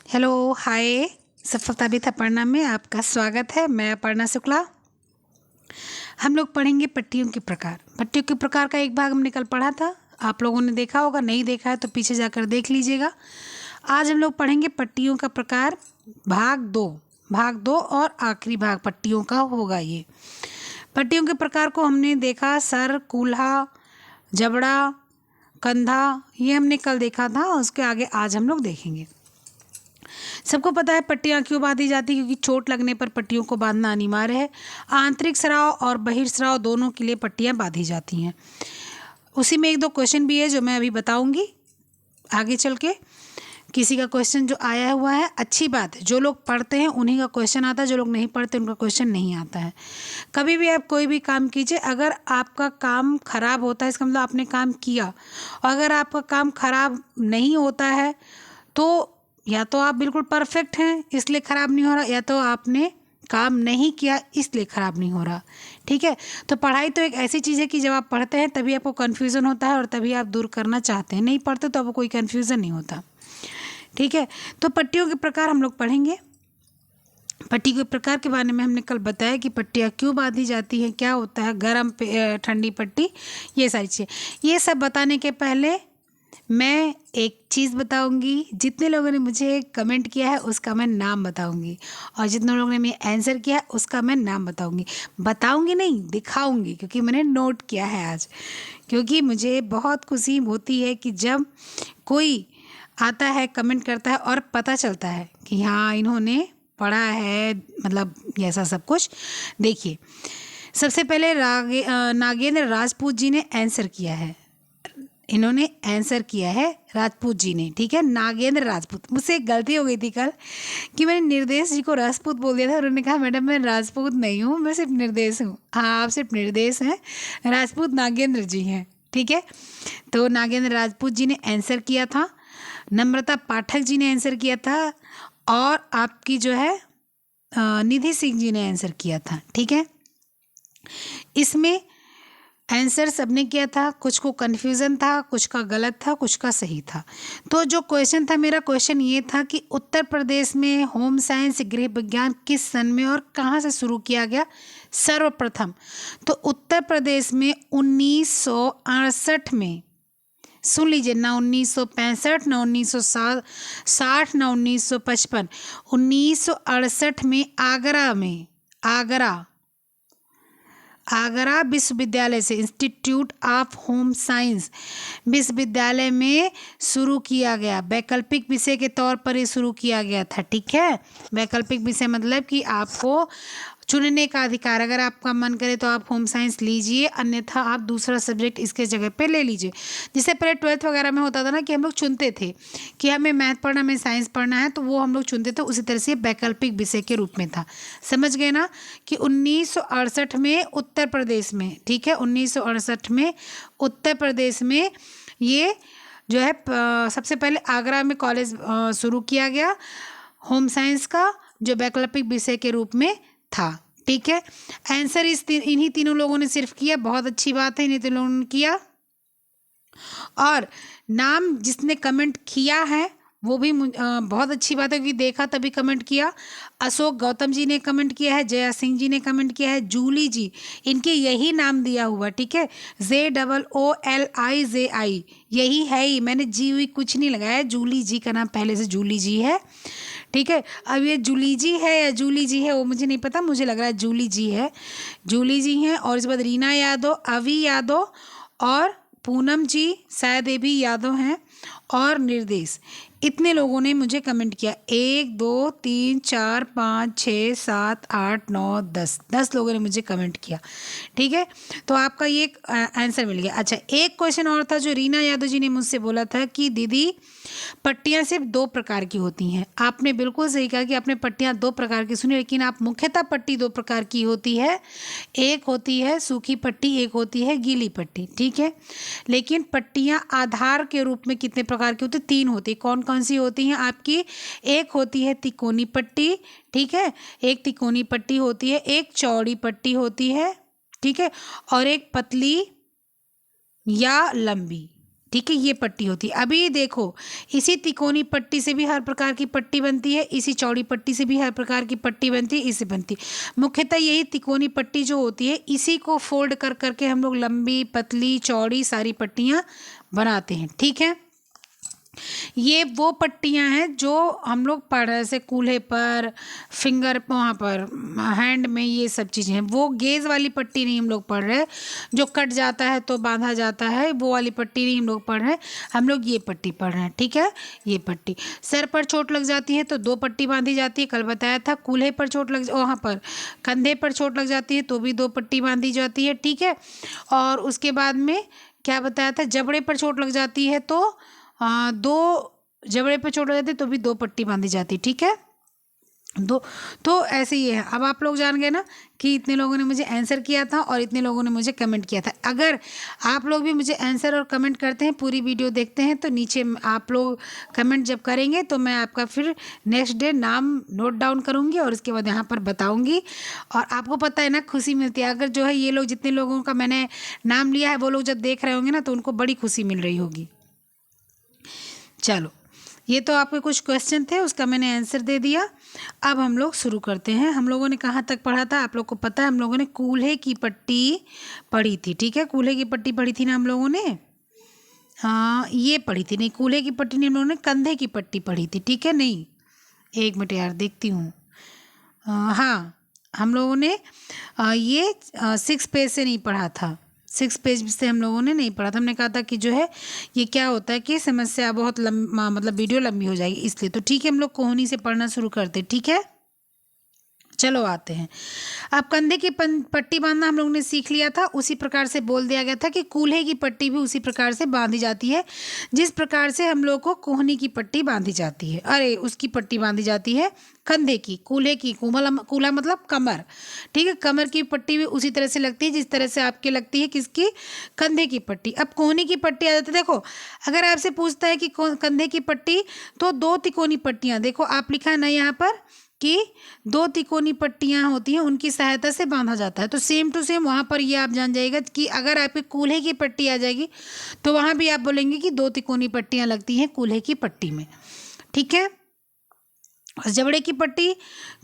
Hello, हाय। सफलता भी था पढ़ना में आपका स्वागत है। मैं अपर्णा शुक्ला। हम लोग पढ़ेंगे पट्टियों के प्रकार। पट्टियों के प्रकार का एक भाग हमने कल पढ़ा था, आप लोगों ने देखा होगा, नहीं देखा है तो पीछे जाकर देख लीजिएगा। आज हम लोग पढ़ेंगे पट्टियों का प्रकार भाग दो और आखिरी भाग पट्टियों का होगा। ये पट्टियों के प्रकार को हमने देखा, सर, कूल्हा, जबड़ा, कंधा, ये हमने कल देखा था। उसके आगे आज हम लोग देखेंगे। सबको पता है पट्टियाँ क्यों बांधी जाती है, क्योंकि चोट लगने पर पट्टियों को बांधना अनिवार्य है। आंतरिक स्राव और बहिर्स्राव दोनों के लिए पट्टियाँ बांधी जाती हैं। उसी में एक दो क्वेश्चन भी है जो मैं अभी बताऊंगी आगे चल के। किसी का क्वेश्चन जो आया हुआ है, अच्छी बात है, जो लोग पढ़ते हैं उन्हीं का क्वेश्चन आता है, जो लोग नहीं पढ़ते उनका क्वेश्चन नहीं आता है। कभी भी आप कोई भी काम कीजिए, अगर आपका काम खराब होता है इसका मतलब आपने काम किया, और अगर आपका काम खराब नहीं होता है तो या तो आप बिल्कुल परफेक्ट हैं इसलिए ख़राब नहीं हो रहा, या तो आपने काम नहीं किया इसलिए ख़राब नहीं हो रहा। ठीक है, तो पढ़ाई तो एक ऐसी चीज़ है कि जब आप पढ़ते हैं तभी आपको कन्फ्यूज़न होता है और तभी आप दूर करना चाहते हैं। नहीं पढ़ते तो आपको कोई कन्फ्यूज़न नहीं होता। ठीक है, तो पट्टियों के प्रकार हम लोग पढ़ेंगे। पट्टी के प्रकार के बारे में हमने कल बताया कि पट्टियाँ क्यों बांधी जाती हैं, क्या होता है गर्म ठंडी पट्टी, ये सारी चीज़ें। ये सब बताने के पहले मैं एक चीज़ बताऊंगी। जितने लोगों ने मुझे कमेंट किया है उसका मैं नाम बताऊंगी, और जितने लोगों ने मुझे आंसर किया है उसका मैं नाम बताऊंगी नहीं, दिखाऊंगी, क्योंकि मैंने नोट किया है आज। क्योंकि मुझे बहुत खुशी होती है कि जब कोई आता है, कमेंट करता है और पता चलता है कि हाँ इन्होंने पढ़ा है, मतलब ऐसा सब कुछ। देखिए, सबसे पहले नागेंद्र राजपूत जी ने आंसर किया है। इन्होंने आंसर किया है राजपूत जी ने। ठीक है, नागेंद्र राजपूत। मुझसे एक गलती हो गई थी कल कि मैंने निर्देश जी को राजपूत बोल दिया था। उन्होंने कहा मैडम मैं राजपूत नहीं हूँ, मैं सिर्फ निर्देश हूँ। हाँ, आप सिर्फ निर्देश हैं, राजपूत नागेंद्र जी हैं। ठीक है, तो नागेंद्र राजपूत जी ने आंसर किया था, नम्रता पाठक जी ने आंसर किया था, और आपकी जो है निधि सिंह जी ने आंसर किया था। ठीक है, इसमें आंसर सबने किया था, कुछ को कन्फ्यूज़न था, कुछ का गलत था, कुछ का सही था। तो जो क्वेश्चन था, मेरा क्वेश्चन ये था कि उत्तर प्रदेश में होम साइंस गृह विज्ञान किस सन में और कहाँ से शुरू किया गया सर्वप्रथम। तो उत्तर प्रदेश में 1968 में, सुन लीजिए, ना 1965, ना 1960, ना 1955, 1968 में आगरा विश्वविद्यालय से, इंस्टीट्यूट ऑफ होम साइंस विश्वविद्यालय में शुरू किया गया। वैकल्पिक विषय के तौर पर ये शुरू किया गया था। ठीक है, वैकल्पिक विषय मतलब कि आपको चुनने का अधिकार, अगर आपका मन करे तो आप होम साइंस लीजिए, अन्यथा आप दूसरा सब्जेक्ट इसके जगह पे ले लीजिए। जिससे पहले 12th वगैरह में होता था ना कि हम लोग चुनते थे कि हमें मैथ पढ़ना, हमें साइंस पढ़ना है, तो वो हम लोग चुनते थे। उसी तरह से वैकल्पिक विषय के रूप में था। समझ गए ना कि 1968 में उत्तर प्रदेश में, ठीक है, 1968 में उत्तर प्रदेश में ये जो है सबसे पहले आगरा में कॉलेज शुरू किया गया होम साइंस का, जो वैकल्पिक विषय के रूप में था। ठीक है, आंसर इन्हीं तीनों लोगों ने सिर्फ किया। बहुत अच्छी बात है, इन्हीं तीनों लोगों ने किया। और नाम जिसने कमेंट किया है वो भी बहुत अच्छी बात है, क्योंकि देखा तभी कमेंट किया। अशोक गौतम जी ने कमेंट किया है, जया सिंह जी ने कमेंट किया है, जूली जी, इनके यही नाम दिया हुआ। ठीक है, ZOOLIJI, यही है ही, मैंने जी हुई कुछ नहीं लगाया। जूली जी का नाम पहले से जूली जी है। ठीक है, अब ये जूली जी है या जूली जी है वो मुझे नहीं पता, मुझे लग रहा है जूली जी है, जूली जी हैं। और इसके बाद रीना यादव, अवी यादव और पूनम जी, शायद ये भी यादव हैं, और निर्देश। इतने लोगों ने मुझे कमेंट किया। 1 2 3 4 5 6 7 8 9 10 लोगों ने मुझे कमेंट किया। ठीक है, तो आपका ये आंसर मिल गया। अच्छा, एक क्वेश्चन और था जो रीना यादव जी ने मुझसे बोला था कि दीदी पट्टियाँ सिर्फ 2 प्रकार की होती हैं। आपने बिल्कुल सही कहा कि आपने पट्टियाँ 2 प्रकार की सुनी, लेकिन आप मुख्यतः पट्टी 2 प्रकार की होती है। एक होती है सूखी पट्टी, एक होती है गीली पट्टी। ठीक है, लेकिन पट्टियाँ आधार के रूप में कितने प्रकार की होती है? 3 होती है। कौन कौन सी होती हैं आपकी? एक होती है तिकोनी पट्टी, ठीक है, एक तिकोनी पट्टी होती है, एक चौड़ी पट्टी होती है, ठीक है, और एक पतली या लंबी। ठीक है, ये पट्टी होती है। अभी देखो, इसी तिकोनी पट्टी से भी हर प्रकार की पट्टी बनती है, इसी चौड़ी पट्टी से भी हर प्रकार की पट्टी बनती है, इससे बनती है। मुख्यतः यही तिकोनी पट्टी जो होती है, इसी को फोल्ड कर करके हम लोग लंबी पतली चौड़ी सारी पट्टियाँ बनाते हैं। ठीक है, ये वो पट्टियाँ हैं जो हम लोग पढ़ रहे, जैसे कूल्हे पर, फिंगर वहाँ पर, हैंड में, ये सब चीज़ें हैं। वो गेज वाली पट्टी नहीं हम लोग पढ़ रहे, जो कट जाता है तो बांधा जाता है, वो वाली पट्टी नहीं हम लोग पढ़ रहे, हम लोग ये पट्टी पढ़ रहे हैं। ठीक है, ये पट्टी। सर पर चोट लग जाती है तो 2 पट्टी बांधी जाती है, कल बताया था। कूल्हे पर चोट लग, वहाँ पर कंधे पर चोट लग जाती है तो भी 2 पट्टी बांधी जाती है। ठीक है, और उसके बाद में क्या बताया था, जबड़े पर चोट लग जाती है तो 2, जबड़े पे चोट लग जाती तो भी 2 पट्टी बांधी जाती। ठीक है, 2। तो ऐसे ही है। अब आप लोग जान गए ना कि इतने लोगों ने मुझे आंसर किया था और इतने लोगों ने मुझे कमेंट किया था। अगर आप लोग भी मुझे आंसर और कमेंट करते हैं, पूरी वीडियो देखते हैं, तो नीचे आप लोग कमेंट जब करेंगे तो मैं आपका फिर नेक्स्ट डे नाम नोट डाउन करूँगी और उसके बाद यहाँ पर बताऊँगी। और आपको पता है ना, खुशी मिलती है। अगर जो है ये लोग, जितने लोगों का मैंने नाम लिया है, वो लोग जब देख रहे होंगे ना तो उनको बड़ी खुशी मिल रही होगी। चलो, ये तो आपके कुछ क्वेश्चन थे, उसका मैंने आंसर दे दिया। अब हम लोग शुरू करते हैं। हम लोगों ने कहाँ तक पढ़ा था, आप लोग को पता है? हम लोगों ने कूल्हे की पट्टी पढ़ी थी। ठीक है, कूल्हे की पट्टी पढ़ी थी ना हम लोगों ने। हाँ, ये पढ़ी थी। नहीं, कूल्हे की पट्टी नहीं, हम लोगों ने कंधे की पट्टी पढ़ी थी। ठीक है, नहीं, 1 मिनट यार, देखती हूँ। हाँ, हम लोगों ने ये 6 पेज से नहीं पढ़ा था। 6 पेज से हम लोगों ने नहीं पढ़ा था। हमने कहा था कि जो है ये क्या होता है कि समस्या बहुत लंबा, मतलब वीडियो लंबी हो जाएगी, इसलिए। तो ठीक है, हम लोग कोहनी से पढ़ना शुरू करते। ठीक है, चलो आते हैं। अब कंधे की पट्टी बांधना हम लोगों ने सीख लिया था। उसी प्रकार से बोल दिया गया था कि कूल्हे की पट्टी भी उसी प्रकार से बांधी जाती है जिस प्रकार से हम लोग को कोहनी की पट्टी बांधी जाती है। अरे, उसकी पट्टी बांधी जाती है कंधे की। कूल्हे की, कूल्हा मतलब कमर। ठीक है, कमर की पट्टी भी उसी तरह से लगती है जिस तरह से आपके लगती है किसकी, कंधे की पट्टी। अब कोहनी की पट्टी आ जाती है। देखो, अगर आपसे पूछता है कि कंधे की पट्टी, तो 2 तिकोनी पट्टियाँ, देखो आप लिखा है ना यहाँ पर कि 2 तिकोनी पट्टियाँ होती हैं, उनकी सहायता से बांधा जाता है। तो सेम टू सेम वहाँ पर ये आप जान जाइएगा कि अगर आपके कूल्हे की पट्टी आ जाएगी तो वहाँ भी आप बोलेंगे कि 2 तिकोनी पट्टियाँ लगती हैं कूल्हे की पट्टी में। ठीक है, और जबड़े की पट्टी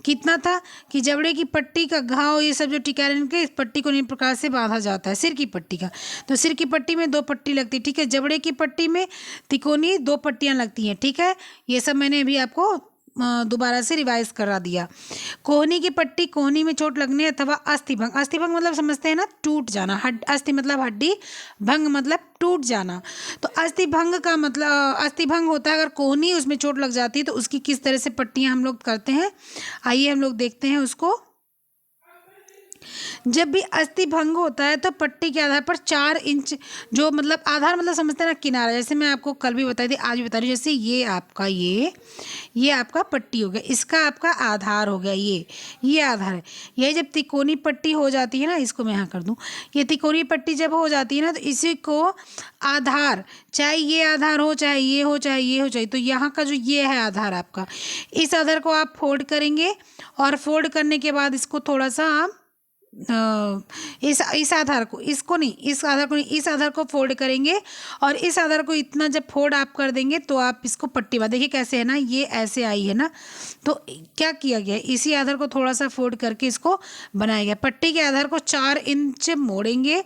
कितना था कि जबड़े की पट्टी का घाव, ये सब जो टिका रहने के, इस पट्टी को निम्न प्रकार से बांधा जाता है। सिर की पट्टी का, तो सिर की पट्टी में 2 पट्टी लगती है। ठीक है, जबड़े की पट्टी में तिकोनी 2 पट्टियाँ लगती हैं। ठीक है, ये सब मैंने अभी आपको दोबारा से रिवाइज करा दिया। कोहनी की पट्टी, कोहनी में चोट लगने अथवा अस्थिभंग, अस्थिभंग मतलब समझते हैं ना, टूट जाना। अस्थि मतलब हड्डी, भंग मतलब टूट जाना। तो अस्थिभंग का मतलब, अस्थिभंग होता है अगर कोहनी उसमें चोट लग जाती है तो उसकी किस तरह से पट्टियाँ हम लोग करते हैं, आइए हम लोग देखते हैं उसको। जब भी अस्थि भंग होता है तो पट्टी के आधार पर 4 इंच, जो मतलब आधार मतलब समझते हैं ना, किनारा, जैसे मैं आपको कल भी बताई थी, आज भी बता रही हूँ। जैसे ये आपका ये आपका पट्टी हो गया, इसका आपका आधार हो गया, ये आधार है। यही जब तिकोनी पट्टी हो जाती है ना, इसको मैं यहाँ कर दूँ, ये तिकोनी पट्टी जब हो जाती है ना, तो इसी को आधार, चाहे ये आधार हो, चाहे ये हो, चाहे ये हो, चाहे, तो यहाँ का जो ये है आधार आपका, इस आधार को आप फोल्ड करेंगे और फोल्ड करने के बाद इसको थोड़ा सा आप इस आधार को, इसको नहीं, इस आधार को नहीं, इस आधार को फोल्ड करेंगे और इस आधार को इतना जब फोल्ड आप कर देंगे तो आप इसको पट्टी बांध, देखिए कैसे है ना, ये ऐसे आई है ना, तो क्या किया गया, इसी आधार को थोड़ा सा फोल्ड करके इसको बनाया गया। पट्टी के आधार को 4 इंच मोड़ेंगे।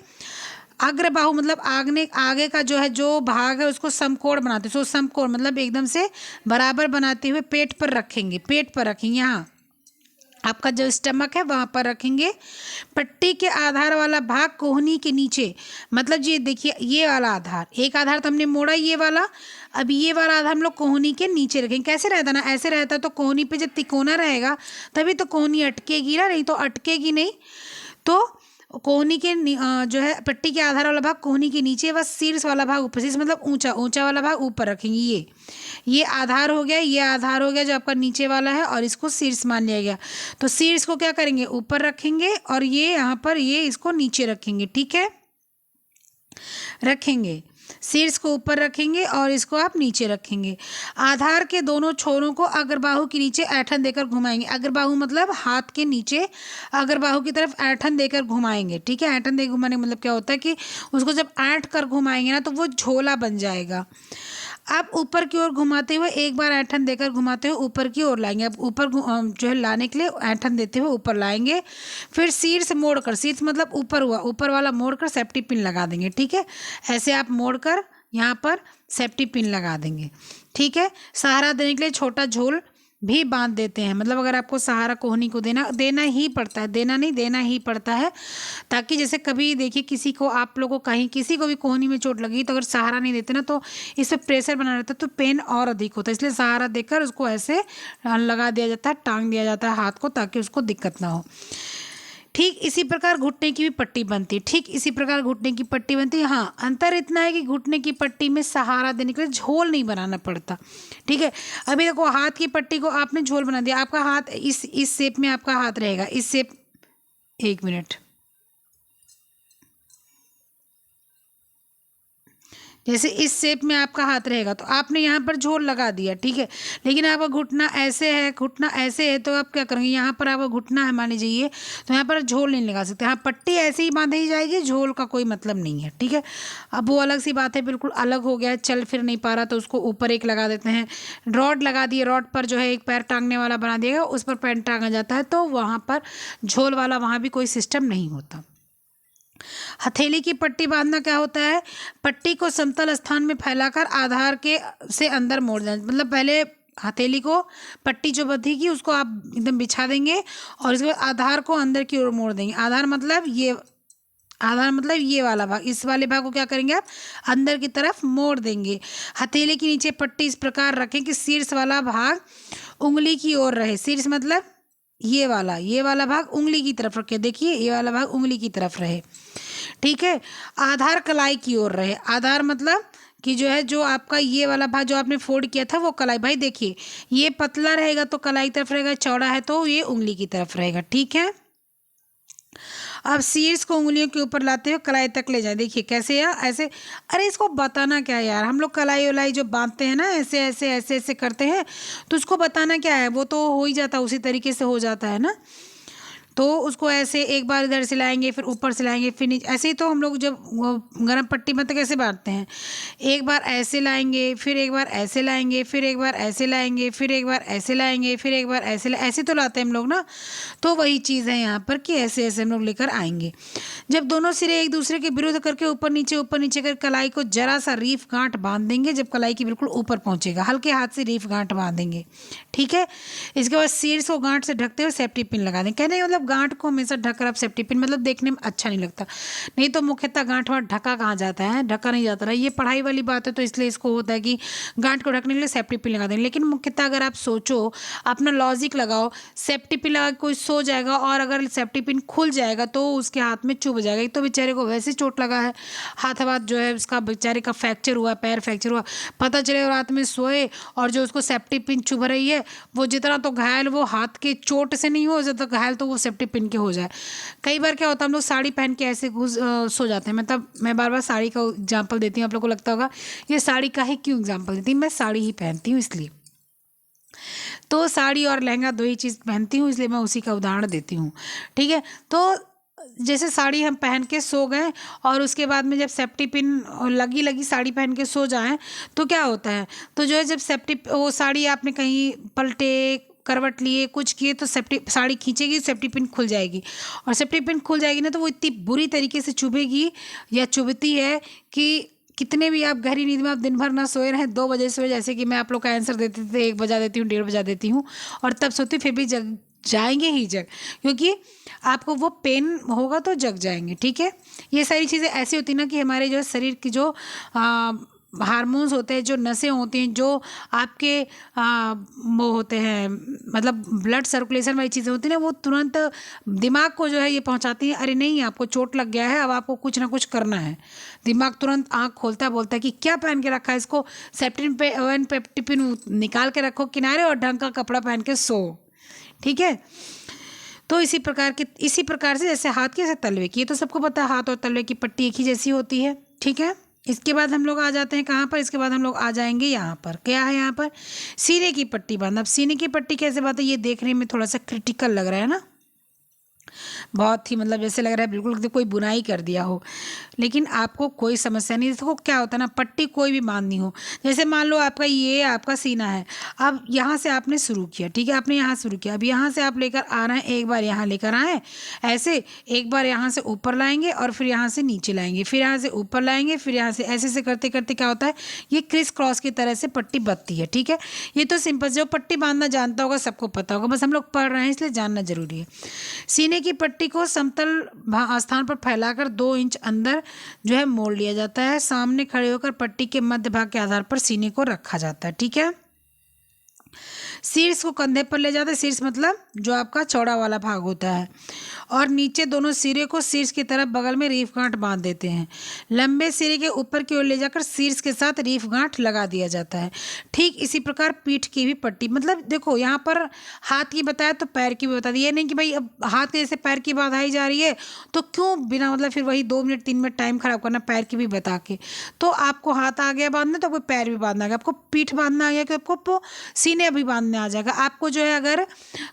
अग्र बाहु मतलब आगे का जो है, जो भाग है, उसको समकोण बनाते हैं। सो समकोण मतलब एकदम से बराबर बनाते हुए पेट पर रखेंगे, पेट पर रखेंगे, यहाँ आपका जो स्टमक है वहाँ पर रखेंगे। पट्टी के आधार वाला भाग कोहनी के नीचे, मतलब ये देखिए, ये वाला आधार, एक आधार तो हमने मोड़ा ये वाला, अब ये वाला आधार हम लोग कोहनी के नीचे रखेंगे। कैसे रहता ना, ऐसे रहता तो कोहनी पे जब तिकोना रहेगा तभी तो कोहनी अटकेगी ना, नहीं तो अटकेगी नहीं। तो कोहनी के जो है पट्टी के आधार वाला भाग कोहनी के नीचे, व शीर्ष वाला भाग ऊपर, शीर्ष मतलब ऊंचा वाला भाग ऊपर रखेंगे। ये आधार हो गया, ये आधार हो गया जो आपका नीचे वाला है, और इसको शीर्ष मान लिया गया। तो शीर्ष को क्या करेंगे, ऊपर रखेंगे, और ये यहाँ पर ये इसको नीचे रखेंगे। ठीक है, रखेंगे। शीर्ष को ऊपर रखेंगे और इसको आप नीचे रखेंगे। आधार के दोनों छोरों को अग्रबाहु के नीचे ऐंठन देकर घुमाएंगे। अग्रबाहु मतलब हाथ के नीचे अग्रबाहु की तरफ ऐंठन देकर घुमाएंगे। ठीक है, ऐंठन देकर घुमाने मतलब क्या होता है कि उसको जब ऐंठ कर घुमाएंगे ना तो वो झोला बन जाएगा। अब ऊपर की ओर घुमाते हुए एक बार ऐंठन देकर घुमाते हुए ऊपर की ओर लाएंगे। अब ऊपर जो है लाने के लिए ऐंठन देते हुए ऊपर लाएंगे। फिर शीर्ष मोड़कर, शीर्ष मतलब ऊपर हुआ, ऊपर वाला मोड़कर सेफ्टी पिन लगा देंगे। ठीक है, ऐसे आप मोड़कर यहाँ पर सेफ्टी पिन लगा देंगे। ठीक है, सहारा देने के लिए छोटा झोल भी बांध देते हैं। मतलब अगर आपको सहारा कोहनी को देना ही पड़ता है, देना ही पड़ता है, ताकि जैसे कभी देखिए किसी को, आप लोगों को कहीं किसी को भी कोहनी में चोट लगी तो अगर सहारा नहीं देते ना तो इस पर प्रेशर बना रहता है तो पेन और अधिक होता है। इसलिए सहारा देकर उसको ऐसे लगा दिया जाता है, टांग दिया जाता है हाथ को, ताकि उसको दिक्कत ना हो। ठीक इसी प्रकार घुटने की भी पट्टी बनती है। ठीक इसी प्रकार घुटने की पट्टी बनती है। हाँ, अंतर इतना है कि घुटने की पट्टी में सहारा देने के लिए झोल नहीं बनाना पड़ता। ठीक है, अभी देखो हाथ की पट्टी को आपने झोल बना दिया, आपका हाथ इस शेप में आपका हाथ रहेगा, इस शेप। एक मिनट, जैसे इस शेप में आपका हाथ रहेगा तो आपने यहाँ पर झोल लगा दिया। ठीक है, लेकिन आपका घुटना ऐसे है, घुटना ऐसे है, तो आप क्या करेंगे, यहाँ पर आपका घुटना है मान लीजिए, तो यहाँ पर झोल नहीं लगा सकते। हाँ, पट्टी ऐसे ही बांधी जाएगी, झोल का कोई मतलब नहीं है। ठीक है, अब वो अलग सी बात है, बिल्कुल अलग हो गया, चल फिर नहीं पा रहा तो उसको ऊपर एक लगा देते हैं, रॉड लगा दिए, रॉड पर जो है एक पैर टांगने वाला बना दिएगा, उस पर पैर टांगा जाता है, तो वहाँ पर झोल वाला वहाँ भी कोई सिस्टम नहीं होता। हथेली की पट्टी बांधना क्या होता है, पट्टी को समतल स्थान में फैलाकर आधार के से अंदर मोड़ देना। मतलब पहले हथेली को पट्टी जो बंधेगी उसको आप एकदम बिछा देंगे और इसके बाद आधार को अंदर की ओर मोड़ देंगे। आधार मतलब ये वाला भाग, इस वाले भाग को क्या करेंगे आप अंदर की तरफ मोड़ देंगे। हथेली के नीचे पट्टी इस प्रकार रखें कि शीर्ष वाला भाग उंगली की ओर रहे। शीर्ष मतलब ये वाला भाग उंगली की तरफ रखे। देखिए, ये वाला भाग उंगली की तरफ रहे। ठीक है, आधार कलाई की ओर रहे। आधार मतलब कि जो है, जो आपका ये वाला भाग जो आपने फोल्ड किया था वो कलाई, भाई देखिए ये पतला रहेगा तो कलाई तरफ रहेगा, चौड़ा है तो ये उंगली की तरफ रहेगा। ठीक है, अब शीर्ष को उंगलियों के ऊपर लाते हुए कलाई तक ले जाए। देखिए कैसे यार, ऐसे, अरे इसको बताना क्या है यार, हम लोग कलाई उलाई जो बांधते हैं ना, ऐसे ऐसे ऐसे ऐसे करते हैं, तो उसको बताना क्या है, वो तो हो ही जाता है, उसी तरीके से हो जाता है ना। तो उसको ऐसे एक बार इधर से लाएंगे, फिर ऊपर से लाएंगे, फिर नीचे, ऐसे ही तो हम लोग जब वो गरम पट्टी में तो कैसे बांधते हैं, एक बार ऐसे लाएंगे, फिर एक बार ऐसे लाएंगे, फिर एक बार ऐसे लाएंगे, फिर एक बार ऐसे लाएंगे, फिर एक बार ऐसे तो लाते हैं हम लोग ना। तो वही चीज़ है यहाँ पर कि ऐसे ऐसे हम लोग लेकर आएंगे। जब दोनों सिरे एक दूसरे के विरुद्ध करके ऊपर नीचे कर कलाई को जरा सा रीफ गांठ बांध देंगे। जब कलाई के बिल्कुल ऊपर पहुँचेगा, हल्के हाथ से रीफ गांठ बांध देंगे। ठीक है, इसके बाद शीर्ष को गांठ से ढकते हुए सेफ्टी पिन लगा दें। कहने का मतलब गांठ को हमेशा ढककर आप सेफ्टी पिन, मतलब देखने में अच्छा नहीं लगता, नहीं तो मुख्यतः गांठ वाट ढका कहाँ जाता है, ढका नहीं जाता ना, ये पढ़ाई वाली बात है, तो इसलिए इसको होता है कि गांठ को ढकने के लिए सेफ्टी पिन लगा दें। लेकिन मुख्यतः अगर आप सोचो, अपना लॉजिक लगाओ, सेफ्टी पिन लगा कोई सो जाएगा और अगर सेफ्टी पिन खुल जाएगा तो उसके हाथ में चुभ जाएगा। एक तो बेचारे को वैसे चोट लगा है, हाथ जो है उसका बेचारे का फ्रैक्चर हुआ, पैर फ्रैक्चर हुआ, पता चले रात में सोए और जो उसको सेफ्टी पिन चुभ रही है, वो जितना तो घायल वो हाथ के चोट से नहीं हो जाता घायल, तो वो सेफ्टी पिन के हो जाए। कई बार क्या होता है, हम लोग साड़ी पहन के ऐसे सो जाते हैं। मतलब मैं बार बार साड़ी का एग्जाम्पल देती हूँ, आप लोग को लगता होगा ये साड़ी का ही क्यों एग्जाम्पल देती हूँ, मैं साड़ी ही पहनती हूँ इसलिए, तो साड़ी और लहंगा दो ही चीज़ पहनती हूँ, इसलिए मैं उसी का उदाहरण देती हूँ। ठीक है, तो जैसे साड़ी हम पहन के सो गए और उसके बाद में जब सेफ्टी पिन लगी साड़ी पहन के सो जाएं तो क्या होता है, तो जो है जब वो साड़ी आपने कहीं पलटे, करवट लिए, कुछ किए, तो साड़ी खींचेगी, सेफ्टी पिन खुल जाएगी, और सेफ्टी पिन खुल जाएगी ना तो वो इतनी बुरी तरीके से चुभेगी या चुभती है कि कितने भी आप गहरी नींद में आप दिन भर ना सोए रहें, 2 बजे सोए, जैसे कि मैं आप लोग का आंसर देती थी 1 बजा देती हूँ, 1:30 बजा देती हूँ और तब सोती, फिर भी जग जाएंगे ही जग, क्योंकि आपको वो पेन होगा तो जग जाएंगे। ठीक है, ये सारी चीज़ें ऐसी होती ना कि हमारे जो शरीर की जो हार्मोन्स होते हैं, जो नसें होती हैं, जो आपके वो होते हैं, मतलब ब्लड सर्कुलेशन वाली चीज़ें होती हैं ना, वो तुरंत दिमाग को जो है ये पहुंचाती हैं, अरे नहीं आपको चोट लग गया है, अब आपको कुछ ना कुछ करना है। दिमाग तुरंत आँख खोलता है, बोलता है कि क्या पहन के रखा है, इसको सेफ्टी पिन निकाल के रखो किनारे और ढंग का कपड़ा पहन के सो। ठीक है, तो इसी प्रकार से जैसे हाथ की, ऐसे तलवे की, ये तो सबको पता है, हाथ और तलवे की पट्टी एक ही जैसी होती है। ठीक है, इसके बाद हम लोग आ जाते हैं कहाँ पर, इसके बाद हम लोग आ जाएंगे यहाँ पर, क्या है यहाँ पर, सीने की पट्टी बांधना। अब सीने की पट्टी कैसे बांधते हैं, ये देखने में थोड़ा सा क्रिटिकल लग रहा है ना, बहुत ही मतलब जैसे लग रहा है बिल्कुल कोई बुनाई कर दिया हो, लेकिन आपको कोई समस्या नहीं। देखो क्या होता है ना, पट्टी कोई भी बांधनी हो, जैसे मान लो आपका ये आपका सीना है, अब यहाँ से आपने शुरू किया, ठीक है, आपने यहाँ शुरू किया, अब यहाँ से आप लेकर आ रहे हैं, एक बार यहाँ लेकर आए ऐसे, एक बार यहाँ से ऊपर लाएंगे और फिर यहाँ से नीचे लाएंगे, फिर यहाँ से ऊपर लाएंगे, फिर यहाँ से ऐसे से करते करते क्या होता है, ये क्रिस क्रॉस की तरह से पट्टी बंधती है। ठीक है, ये तो सिंपल, जो पट्टी बांधना जानता होगा सबको पता होगा, बस हम लोग पढ़ रहे हैं इसलिए जानना जरूरी है। सीने की पट्टी को समतल स्थान पर फैलाकर 2 इंच अंदर जो है मोड़ लिया जाता है। सामने खड़े होकर पट्टी के मध्य भाग के आधार पर सीने को रखा जाता है। ठीक है, शीर्ष को कंधे पर ले जाते हैं, शीर्ष मतलब जो आपका चौड़ा वाला भाग होता है, और नीचे दोनों सिरे को शीर्ष की तरफ बगल में रीफ गांठ बांध देते हैं। लंबे सिरे के ऊपर की ओर ले जाकर शीर्ष के साथ रीफ गांठ लगा दिया जाता है। ठीक इसी प्रकार पीठ की भी पट्टी, मतलब देखो यहाँ पर हाथ की बताया तो पैर की भी बता दी, ये नहीं कि भाई अब हाथ के जैसे पैर की बांधाई जा रही है तो क्यों बिना मतलब फिर वही 2 मिनट 3 मिनट टाइम खराब करना पैर की भी बता के। तो आपको हाथ आ गया बांधने तो आपको पैर भी बांधना आ गया, आपको पीठ बांधना आ गया, कि आपको सीने भी बांधने आ जाएगा। आपको जो है अगर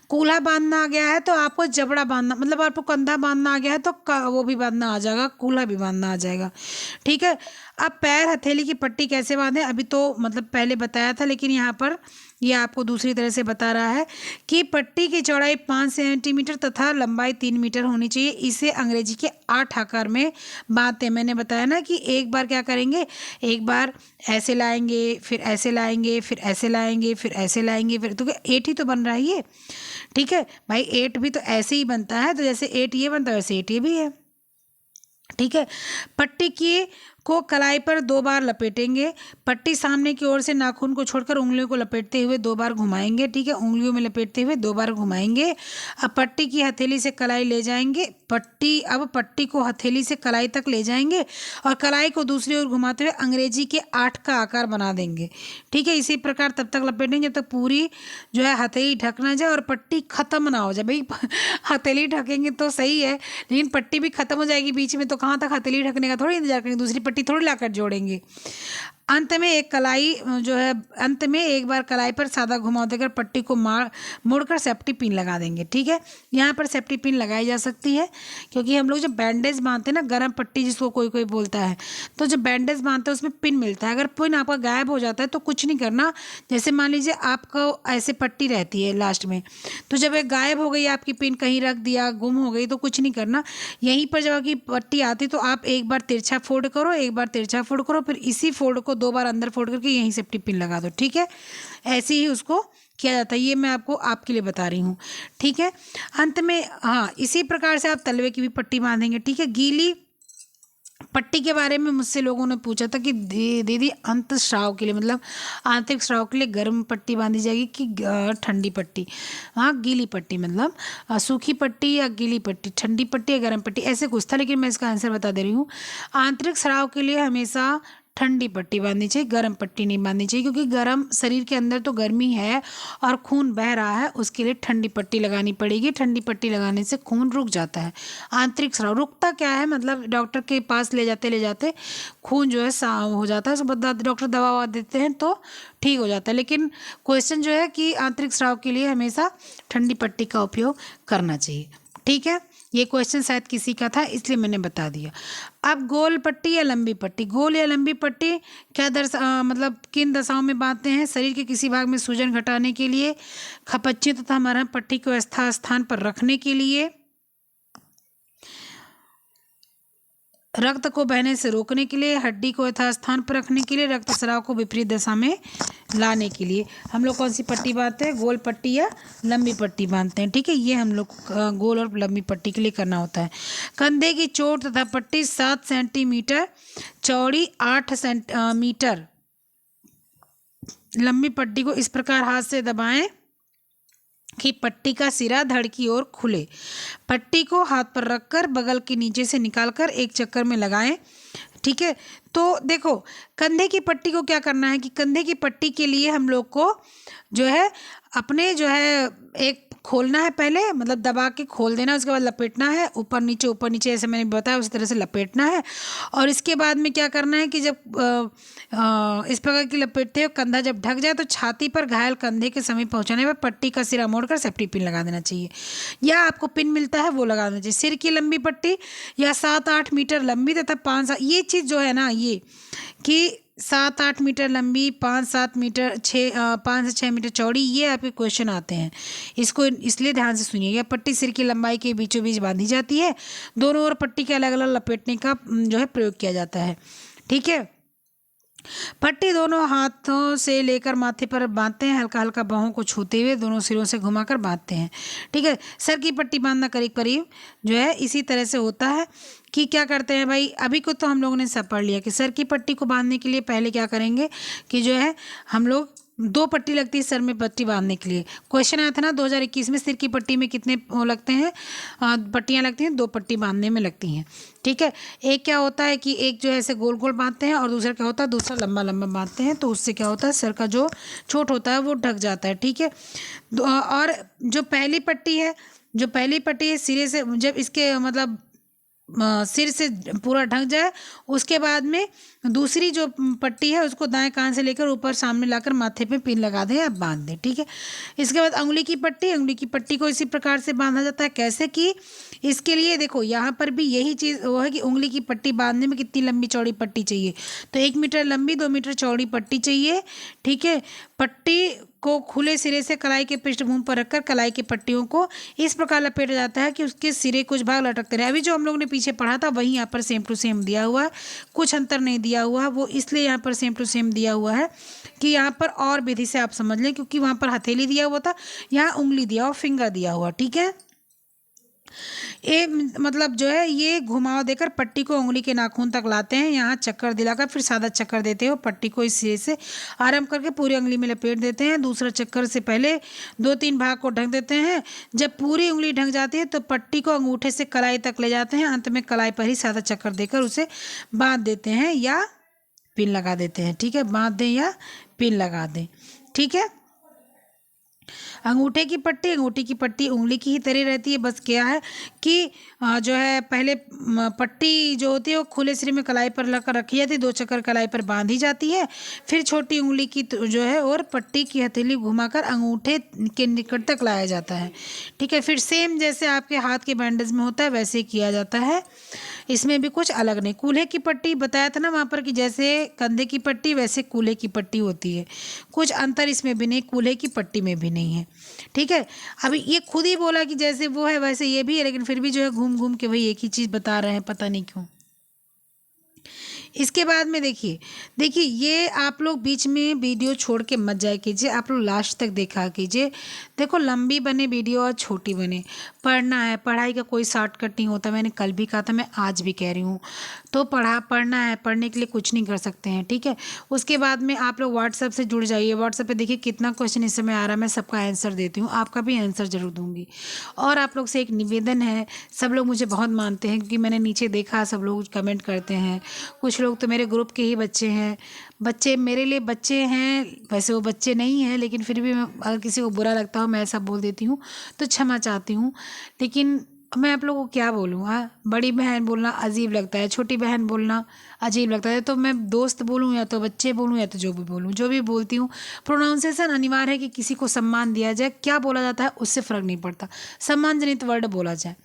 कूल्हा बांधना आ गया है तो आपको जबड़ा बांधना, मतलब आपको कंधा बांधना आ गया है तो वो भी बांधना आ जाएगा, कूल्हा भी बांधना आ जाएगा। ठीक है, अब पैर हथेली की पट्टी कैसे बांधे, अभी तो मतलब पहले बताया था, लेकिन यहाँ पर ये आपको दूसरी तरह से बता रहा है कि पट्टी की चौड़ाई 5 सेंटीमीटर तथा लंबाई 3 मीटर होनी चाहिए। इसे अंग्रेजी के 8 आकार में बांधते हैं। मैंने बताया ना कि एक बार क्या करेंगे, एक बार ऐसे लाएंगे, फिर ऐसे लाएंगे, फिर ऐसे लाएंगे, फिर ऐसे लाएंगे, फिर तो 8 ही तो बन रहा है ये। ठीक है भाई, 8 भी तो ऐसे ही बनता है, तो जैसे 8 ये बनता है वैसे 8 ये भी है। ठीक है, पट्टी की को कलाई पर 2 बार लपेटेंगे। पट्टी सामने की ओर से नाखून को छोड़कर उंगलियों को लपेटते हुए 2 बार घुमाएंगे। ठीक है, उंगलियों में लपेटते हुए 2 बार घुमाएंगे। अब पट्टी की हथेली से कलाई ले जाएंगे, अब पट्टी को हथेली से कलाई तक ले जाएंगे और कलाई को दूसरी ओर घुमाते हुए अंग्रेजी के 8 का आकार बना देंगे। ठीक है, इसी प्रकार तब तक लपेटेंगे जब तक पूरी जो है हथेली ढक ना जाए और पट्टी खत्म ना हो जाए। भाई हथेली ढकेंगे तो सही है, लेकिन पट्टी भी खत्म हो जाएगी बीच में, तो कहाँ तक हथेली ढकने का थोड़ी इंतजार करेंगे, दूसरी पट्टी थोड़ी लाकर जोड़ेंगे। अंत में एक बार कलाई पर सादा घुमाव देकर पट्टी को मोड़कर सेफ्टी पिन लगा देंगे। ठीक है, यहाँ पर सेफ्टी पिन लगाई जा सकती है, क्योंकि हम लोग जब बैंडेज बांधते हैं ना, गरम पट्टी जिसको कोई कोई बोलता है, तो जब बैंडेज बांधते हैं उसमें पिन मिलता है। अगर पिन आपका गायब हो जाता है तो कुछ नहीं करना, जैसे मान लीजिए आपको ऐसे पट्टी रहती है लास्ट में, तो जब एक गायब हो गई आपकी पिन, कहीं रख दिया, गुम हो गई, तो कुछ नहीं करना, यहीं पर जब आपकी पट्टी आती तो आप एक बार तिरछा फोल्ड करो, एक बार तिरछा फोल्ड करो, फिर इसी फोल्ड को 2 बार अंदर फोल्ड करके यहीं सेफ्टी पिन लगा दो। ठीक है, ऐसे ही उसको किया जाता है, ये मैं आपको आपके लिए बता रही हूँ। ठीक है, अंत में हाँ इसी प्रकार से आप तलवे की भी पट्टी बांधेंगे। ठीक है, गीली पट्टी के बारे में मुझसे लोगों ने पूछा था कि दीदी अंतस्राव के लिए, मतलब आंतरिक स्राव के लिए गर्म पट्टी बांधी जाएगी कि ठंडी पट्टी। हाँ, गीली पट्टी मतलब सूखी पट्टी या गीली पट्टी, ठंडी पट्टी या गर्म पट्टी, ऐसे कुछ था, लेकिन मैं इसका आंसर बता दे रही हूँ। आंतरिक स्राव के लिए हमेशा ठंडी पट्टी बांधनी चाहिए, गर्म पट्टी नहीं बांधनी चाहिए, क्योंकि गर्म शरीर के अंदर तो गर्मी है और खून बह रहा है, उसके लिए ठंडी पट्टी लगानी पड़ेगी। ठंडी पट्टी लगाने से खून रुक जाता है। आंतरिक स्राव रुकता क्या है, मतलब डॉक्टर के पास ले जाते खून जो है साफ हो जाता है, उसके बाद डॉक्टर दवा देते हैं तो ठीक हो जाता है। लेकिन क्वेश्चन जो है कि आंतरिक स्राव के लिए हमेशा ठंडी पट्टी का उपयोग करना चाहिए। ठीक है, ये क्वेश्चन शायद किसी का था इसलिए मैंने बता दिया। अब गोल पट्टी या लंबी पट्टी, गोल या लंबी पट्टी क्या मतलब किन दशाओं में बांधते हैं, शरीर के किसी भाग में सूजन घटाने के लिए, खपच्ची तथा मरहम पट्टी को स्थान पर रखने के लिए, रक्त को बहने से रोकने के लिए, हड्डी को यथास्थान पर रखने के लिए, रक्तस्राव को विपरीत दशा में लाने के लिए। हम लोग कौन सी पट्टी बांधते हैं, गोल पट्टी या लंबी पट्टी बांधते हैं। ठीक है, ये हम लोग गोल और लंबी पट्टी के लिए करना होता है। कंधे की चोट तथा पट्टी 7 सेंटीमीटर चौड़ी, 8 सेंटीमीटर लंबी पट्टी को इस प्रकार हाथ से दबाएं कि पट्टी का सिरा धड़ की ओर खुले। पट्टी को हाथ पर रखकर बगल के नीचे से निकालकर एक चक्कर में लगाएं। ठीक है, तो देखो कंधे की पट्टी को क्या करना है कि कंधे की पट्टी के लिए हम लोग को जो है अपने जो है एक खोलना है पहले, मतलब दबा के खोल देना, उसके बाद लपेटना है ऊपर नीचे जैसे मैंने बताया उसी तरह से लपेटना है। और इसके बाद में क्या करना है कि जब इस प्रकार की लपेटते हो कंधा जब ढक जाए तो छाती पर घायल कंधे के समीप पहुंचाने पर पट्टी का सिरा मोड़कर सेफ्टी पिन लगा देना चाहिए, या आपको पिन मिलता है वो लगा देना चाहिए। सिर की लंबी पट्टी या 7-8 मीटर लंबी तथा 5 ये चीज़ जो है ना, ये कि 7-8 मीटर लंबी, 5-7 मीटर 5 से 6 मीटर चौड़ी, ये आपके क्वेश्चन आते हैं। इसको इसलिए ध्यान से सुनिए। यह पट्टी सिर की लंबाई के बीचों बीच बांधी जाती है। दोनों ओर पट्टी के अलग अलग लपेटने का जो है प्रयोग किया जाता है। ठीक है। पट्टी दोनों हाथों से लेकर माथे पर बांधते हैं, हल्का हल्का बाहों को छूते हुए दोनों सिरों से घुमाकर बांधते हैं। ठीक है। सर की पट्टी बांधना करीब करीब जो है इसी तरह से होता है कि क्या करते हैं भाई, अभी को तो हम लोगों ने सब पढ़ लिया कि सर की पट्टी को बांधने के लिए पहले क्या करेंगे कि जो है हम लोग 2 पट्टी लगती है सर में पट्टी बांधने के लिए। क्वेश्चन आया था ना 2021 में, सिर की पट्टी में कितने वो लगते हैं, पट्टियाँ लगती हैं, 2 पट्टी बांधने में लगती हैं। ठीक है। एक क्या होता है कि एक जो है ऐसे गोल गोल बांधते हैं और दूसरा क्या होता है, दूसरा लंबा लंबा बांधते हैं, तो उससे क्या होता है सर का जो चोट होता है वो ढक जाता है। ठीक है। और जो पहली पट्टी है सिरे से जब इसके मतलब सिर से पूरा ढक जाए, उसके बाद में दूसरी जो पट्टी है उसको दाएं कान से लेकर ऊपर सामने लाकर माथे पे पिन लगा दें या बांध दें। ठीक है। इसके बाद अंगुली की पट्टी को इसी प्रकार से बांधा जाता है। कैसे कि इसके लिए देखो यहाँ पर भी यही चीज़ वो है कि उंगली की पट्टी बांधने में कितनी लंबी चौड़ी पट्टी चाहिए, तो 1 मीटर लंबी 2 मीटर चौड़ी पट्टी चाहिए। ठीक है। पट्टी को खुले सिरे से कलाई के पृष्ठभूमि पर रखकर कलाई की पट्टियों को इस प्रकार लपेटा जाता है कि उसके सिरे कुछ भाग लटकते रहे। अभी जो हम लोग ने पीछे पढ़ा था वही यहाँ पर सेम टू सेम दिया हुआ है, कुछ अंतर नहीं दिया हुआ है। वो इसलिए यहाँ पर सेम टू सेम दिया हुआ है कि यहाँ पर और विधि से आप समझ लें, क्योंकि वहाँ पर हथेली दिया हुआ था, यहाँ उंगली दिया हुआ, फिंगर दिया हुआ। ठीक है। ये मतलब जो है ये घुमाव देकर पट्टी को उंगली के नाखून तक लाते हैं, यहाँ चक्कर दिलाकर फिर सादा चक्कर देते हो। पट्टी को इस सिरे से आरंभ करके पूरी उंगली में लपेट देते हैं। दूसरा चक्कर से पहले 2-3 भाग को ढक देते हैं। जब पूरी उंगली ढक जाती है तो पट्टी को अंगूठे से कलाई तक ले जाते हैं। अंत में कलाई पर ही सादा चक्कर देकर उसे बांध देते हैं या पिन लगा देते हैं। ठीक है। बांध दें या पिन लगा दें। ठीक है। अंगूठी की पट्टी उंगली की ही तरह रहती है, बस क्या है कि जो है पहले पट्टी जो होती है वो खुले सिरे में कलाई पर लगाकर रखी जाती है, 2 चक्कर कलाई पर बांधी जाती है, फिर छोटी उंगली की जो है और पट्टी की हथेली घुमाकर अंगूठे के निकट तक लाया जाता है। ठीक है। फिर सेम जैसे आपके हाथ के बैंडेज में होता है वैसे ही किया जाता है, इसमें भी कुछ अलग नहीं। कूल्हे की पट्टी बताया था ना वहाँ पर कि जैसे कंधे की पट्टी वैसे कूल्हे की पट्टी होती है, कुछ अंतर इसमें भी नहीं, कूल्हे की पट्टी में भी नहीं है। ठीक है। अभी ये खुद ही बोला कि जैसे वो है वैसे ये भी है, लेकिन फिर भी जो है घूम घूम के वही एक ही चीज़ बता रहे हैं, पता नहीं क्यों। इसके बाद में देखिए ये आप लोग बीच में वीडियो छोड़ के मत जाए कीजिए, आप लोग लास्ट तक देखा कीजिए। देखो लंबी बने वीडियो और छोटी बने, पढ़ना है, पढ़ाई का कोई शॉर्टकट नहीं होता। मैंने कल भी कहा था, मैं आज भी कह रही हूँ। तो पढ़ना है, पढ़ने के लिए कुछ नहीं कर सकते हैं। ठीक है। उसके बाद में आप लोग व्हाट्सएप से जुड़ जाइए। व्हाट्सएप पे देखिए कितना क्वेश्चन इस समय आ रहा है, मैं सबका आंसर देती हूँ, आपका भी आंसर जरूर दूंगी। और आप लोग से एक निवेदन है, सब लोग मुझे बहुत मानते हैं क्योंकि मैंने नीचे देखा सब लोग कमेंट करते हैं। कुछ लोग तो मेरे ग्रुप के ही बच्चे हैं, बच्चे मेरे लिए बच्चे हैं, वैसे वो बच्चे नहीं हैं, लेकिन फिर भी मैं अगर किसी को बुरा लगता हो मैं ऐसा बोल देती हूँ तो क्षमा चाहती हूँ। लेकिन मैं आप लोगों को क्या बोलूँ, हाँ, बड़ी बहन बोलना अजीब लगता है, छोटी बहन बोलना अजीब लगता है। तो मैं दोस्त बोलूँ या तो बच्चे बोलूँ या तो जो भी बोलूँ, जो भी बोलती हूँ, प्रोनाउंसिएशन अनिवार्य है कि किसी को सम्मान दिया जाए। क्या बोला जाता है उससे फ़र्क नहीं पड़ता, सम्मानजनित वर्ड बोला जाए।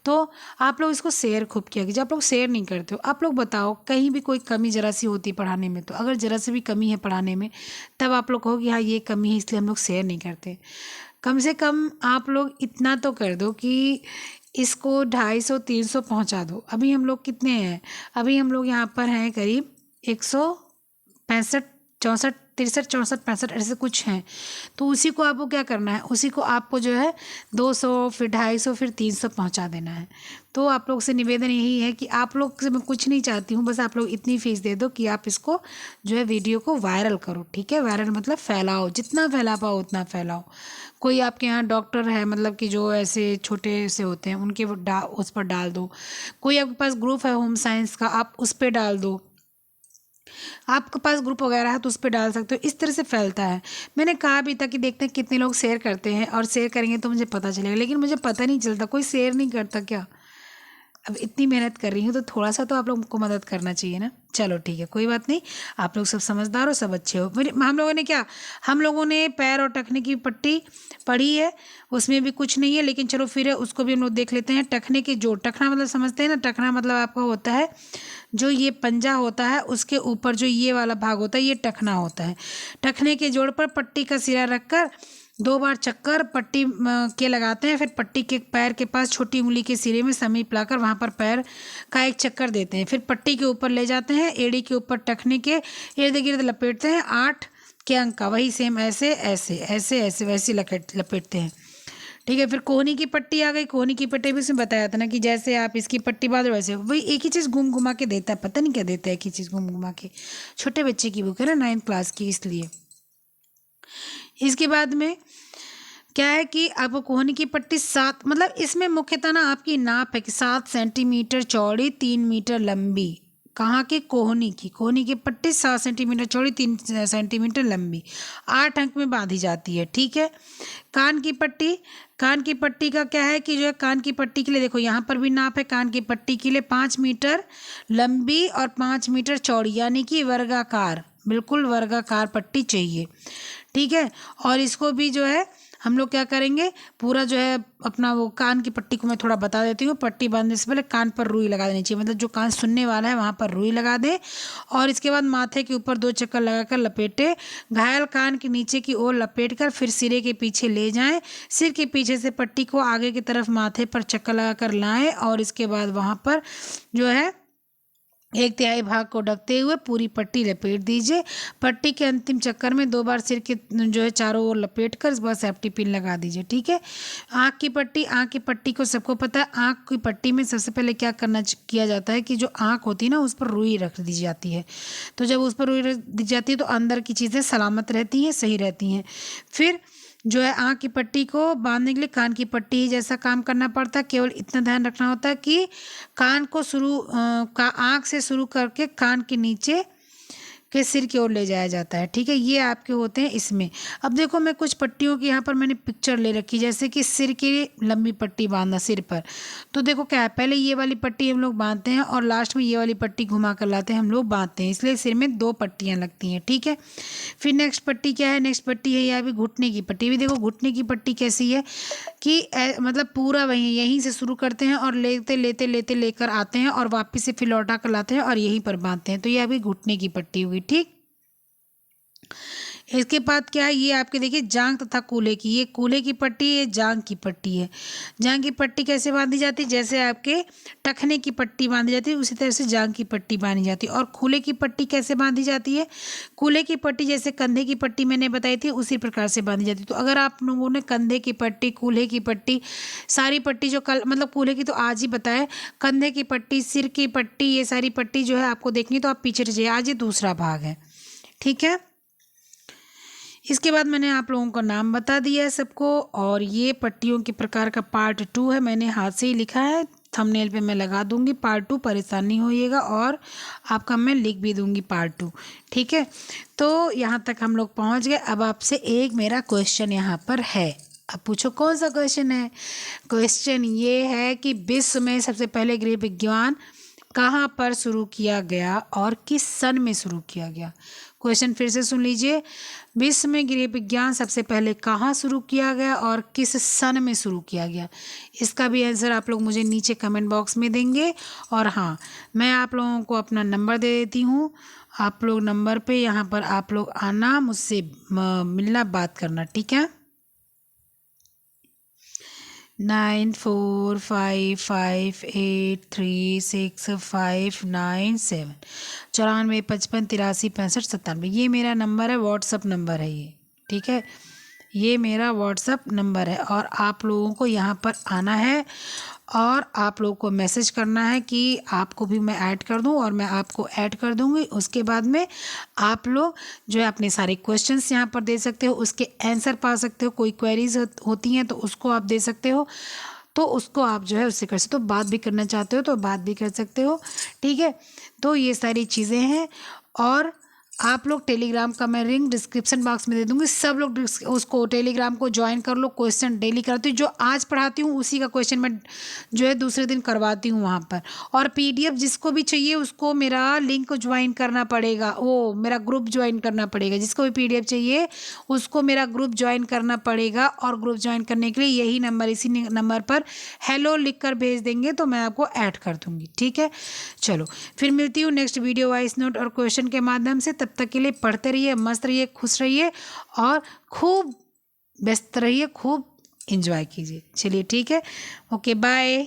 तो आप लोग इसको शेयर खूब किया कीजिए। आप लोग शेयर नहीं करते हो। आप लोग बताओ कहीं भी कोई कमी ज़रा सी होती है पढ़ाने में, तो अगर ज़रा सी भी कमी है पढ़ाने में तब आप लोग कहो कि हाँ ये कमी है इसलिए हम लोग शेयर नहीं करते। कम से कम आप लोग इतना तो कर दो कि इसको 250-300 पहुँचा दो। अभी हम लोग कितने हैं, अभी हम लोग यहाँ पर हैं करीब 165, 64, 63, 64, 65 ऐसे कुछ हैं। तो उसी को आपको क्या करना है, उसी को आपको जो है 200 फिर 250 फिर 300 पहुंचा देना है। तो आप लोग से निवेदन यही है कि आप लोग से मैं कुछ नहीं चाहती हूँ, बस आप लोग इतनी फीस दे दो कि आप इसको जो है वीडियो को वायरल करो। ठीक है। वायरल मतलब फैलाओ, जितना फैला पाओ उतना फैलाओ। कोई आपके यहाँ डॉक्टर है, मतलब कि जो ऐसे छोटे से होते हैं उनके उस पर डाल दो। कोई आपके पास ग्रुप है होम साइंस का, आप उस पर डाल दो। आपके पास ग्रुप वगैरह है तो उस पर डाल सकते हो। इस तरह से फैलता है। मैंने कहा भी था कि देखते हैं कितने लोग शेयर करते हैं, और शेयर करेंगे तो मुझे पता चलेगा, लेकिन मुझे पता नहीं चलता, कोई शेयर नहीं करता क्या। अब इतनी मेहनत कर रही हूँ तो थोड़ा सा तो आप लोगों को मदद करना चाहिए ना। चलो ठीक है, कोई बात नहीं, आप लोग सब समझदार हो, सब अच्छे हो। फिर हम लोगों ने क्या, हम लोगों ने पैर और टखने की पट्टी पढ़ी है, उसमें भी कुछ नहीं है, लेकिन चलो फिर उसको भी हम लोग देख लेते हैं। टखने के जोड़, टखना मतलब समझते हैं ना, टखना मतलब आपका होता है जो ये पंजा होता है उसके ऊपर जो ये वाला भाग होता है, ये टखना होता है। टखने के जोड़ पर पट्टी का सिरा रखकर 2 बार चक्कर पट्टी के लगाते हैं, फिर पट्टी के पैर के पास छोटी उंगली के सिरे में समीप लाकर वहाँ पर पैर का एक चक्कर देते हैं, फिर पट्टी के ऊपर ले जाते हैं, एड़ी के ऊपर टखने के इर्द गिर्द लपेटते हैं। 8 के अंक का वही सेम ऐसे ऐसे ऐसे ऐसे वैसे लपेटते हैं। ठीक है, फिर कोहनी की पट्टी आ गई। कोहनी की पट्टी भी उसमें बताया था ना कि जैसे आप इसकी पट्टी बांधो वैसे, वही एक ही चीज़ घूम घुमा के देता है, पता नहीं क्या देता है, एक ही चीज़ घूम घुमा के। छोटे बच्चे की बुक है ना, 9th क्लास की, इसलिए। इसके बाद में क्या है कि आपको कोहनी की पट्टी 7, मतलब इसमें मुख्यतः ना आपकी नाप है कि 7 सेंटीमीटर चौड़ी 3 मीटर लंबी। कहाँ की, कोहनी की पट्टी 7 सेंटीमीटर चौड़ी 3 सेंटीमीटर लंबी, 8 अंक में बांधी जाती है। ठीक है। कान की पट्टी का क्या है कि जो है कान की पट्टी के लिए देखो यहाँ पर भी नाप है। कान की पट्टी के लिए 5 मीटर लंबी और 5 मीटर चौड़ी, यानी कि वर्गाकार, बिल्कुल वर्गाकार पट्टी चाहिए। ठीक है। और इसको भी जो है हम लोग क्या करेंगे, पूरा जो है अपना वो कान की पट्टी को मैं थोड़ा बता देती हूँ। पट्टी बांधने से पहले कान पर रुई लगा देनी चाहिए, मतलब जो कान सुनने वाला है वहाँ पर रुई लगा दें, और इसके बाद माथे के ऊपर 2 चक्कर लगाकर लपेटे, घायल कान के नीचे की ओर लपेट कर फिर सिरे के पीछे ले जाएं। सिर के पीछे से पट्टी को आगे की तरफ माथे पर चक्कर लगाकर लाएं, और इसके बाद वहाँ पर जो है 1/3 भाग को ढकते हुए पूरी पट्टी लपेट दीजिए। पट्टी के अंतिम चक्कर में 2 बार सिर के जो है चारों ओर लपेट कर इस बार सेफ्टी पिन लगा दीजिए। ठीक है। आँख की पट्टी को सबको पता है। आँख की पट्टी में सबसे पहले क्या किया जाता है कि जो आँख होती है ना उस पर रुई रख दी जाती है। तो जब उस पर रुई रख दी जाती है तो अंदर की चीज़ें सलामत रहती हैं, सही रहती हैं। फिर जो है आँख की पट्टी को बांधने के लिए कान की पट्टी ही जैसा काम करना पड़ता है। केवल इतना ध्यान रखना होता है कि कान को आँख से शुरू करके कान के नीचे के सिर की ओर ले जाया जाता है। ठीक है, ये आपके होते हैं इसमें। अब देखो मैं कुछ पट्टियों की यहाँ पर मैंने पिक्चर ले रखी, जैसे कि सिर की लंबी पट्टी बांधना सिर पर। तो देखो क्या है, पहले ये वाली पट्टी हम लोग बांधते हैं और लास्ट में ये वाली पट्टी घुमा कर लाते हैं, हम लोग बांधते हैं, इसलिए सिर में 2 पट्टियाँ लगती हैं। ठीक है। फिर नेक्स्ट पट्टी क्या है, नेक्स्ट पट्टी है यहाँ भी घुटने की पट्टी। भी देखो घुटने की पट्टी कैसी है कि मतलब पूरा वहीं यहीं से शुरू करते हैं और लेते लेकर आते हैं और वापस से फिर लौटा कर लाते हैं और यहीं पर बांधते हैं। तो ये अभी घुटने की पट्टी हुई। ठीक। इसके बाद क्या है, ये आपके देखिए जांग तथा कूल्हे की, ये कूल्हे की पट्टी है, जांग की पट्टी है। जांग की पट्टी कैसे बांधी जाती है, जैसे आपके टखने की पट्टी बांधी जाती है उसी तरह से जांग की पट्टी बांधी जाती है। और कूल्हे की पट्टी कैसे बांधी जाती है, कूल्हे की पट्टी जैसे कंधे की पट्टी मैंने बताई थी उसी प्रकार से बांधी जाती है। तो अगर आप लोगों ने कंधे की पट्टी, कूल्हे की पट्टी, सारी पट्टी जो कल मतलब कूल्हे की तो आज ही बताए, कंधे की पट्टी, सिर की पट्टी, ये सारी पट्टी जो है आपको देखनी तो आप पीछे रहिए, आज ये दूसरा भाग है। ठीक है। इसके बाद मैंने आप लोगों का नाम बता दिया है सबको, और ये पट्टियों के प्रकार का पार्ट 2 है, मैंने हाथ से ही लिखा है, थंबनेल पे मैं लगा दूंगी पार्ट 2, परेशान नहीं होइएगा, और आपका मैं लिख भी दूंगी पार्ट 2। ठीक है। तो यहाँ तक हम लोग पहुँच गए। अब आपसे एक मेरा क्वेश्चन यहाँ पर है, अब पूछो कौन सा क्वेश्चन है। क्वेश्चन ये है कि विश्व में सबसे पहले गृह विज्ञान कहाँ पर शुरू किया गया और किस सन में शुरू किया गया। क्वेश्चन फिर से सुन लीजिए, विश्व में गृह विज्ञान सबसे पहले कहाँ शुरू किया गया और किस सन में शुरू किया गया। इसका भी आंसर आप लोग मुझे नीचे कमेंट बॉक्स में देंगे। और हाँ, मैं आप लोगों को अपना नंबर दे देती हूँ, आप लोग नंबर पे यहाँ पर आप लोग आना, मुझसे मिलना, बात करना। ठीक है। 9455836597, 9455536597, ये मेरा नंबर है, व्हाट्सअप नंबर है ये। ठीक है, ये मेरा व्हाट्सअप नंबर है, और आप लोगों को यहाँ पर आना है और आप लोगों को मैसेज करना है कि आपको भी मैं ऐड कर दूं, और मैं आपको ऐड कर दूंगी। उसके बाद में आप लोग जो है अपने सारे क्वेश्चंस यहाँ पर दे सकते हो, उसके आंसर पा सकते हो। कोई क्वेरीज होती हैं तो उसको आप दे सकते हो, तो उसको आप जो है उससे कर सकते हो। बात भी करना चाहते हो तो बात भी कर सकते हो। ठीक है। तो ये सारी चीज़ें हैं, और आप लोग टेलीग्राम का मैं लिंक डिस्क्रिप्शन बॉक्स में दे दूँगी, सब लोग उसको टेलीग्राम को ज्वाइन कर लो। क्वेश्चन डेली कराती हूँ, जो आज पढ़ाती हूँ उसी का क्वेश्चन मैं जो है दूसरे दिन करवाती हूँ वहाँ पर। और पीडीएफ जिसको भी चाहिए उसको मेरा लिंक ज्वाइन करना पड़ेगा, वो मेरा ग्रुप ज्वाइन करना पड़ेगा। जिसको भी पीडीएफ चाहिए उसको मेरा ग्रुप ज्वाइन करना पड़ेगा। और ग्रुप ज्वाइन करने के लिए यही नंबर, इसी नंबर पर हेलो लिख कर भेज देंगे तो मैं आपको ऐड कर दूँगी, ठीक है। चलो फिर मिलती हूँ नेक्स्ट वीडियो वॉइस नोट और क्वेश्चन के माध्यम से। तब तक के लिए पढ़ते रहिए, मस्त रहिए, खुश रहिए और खूब व्यस्त रहिए, खूब एंजॉय कीजिए। चलिए ठीक है, ओके बाय।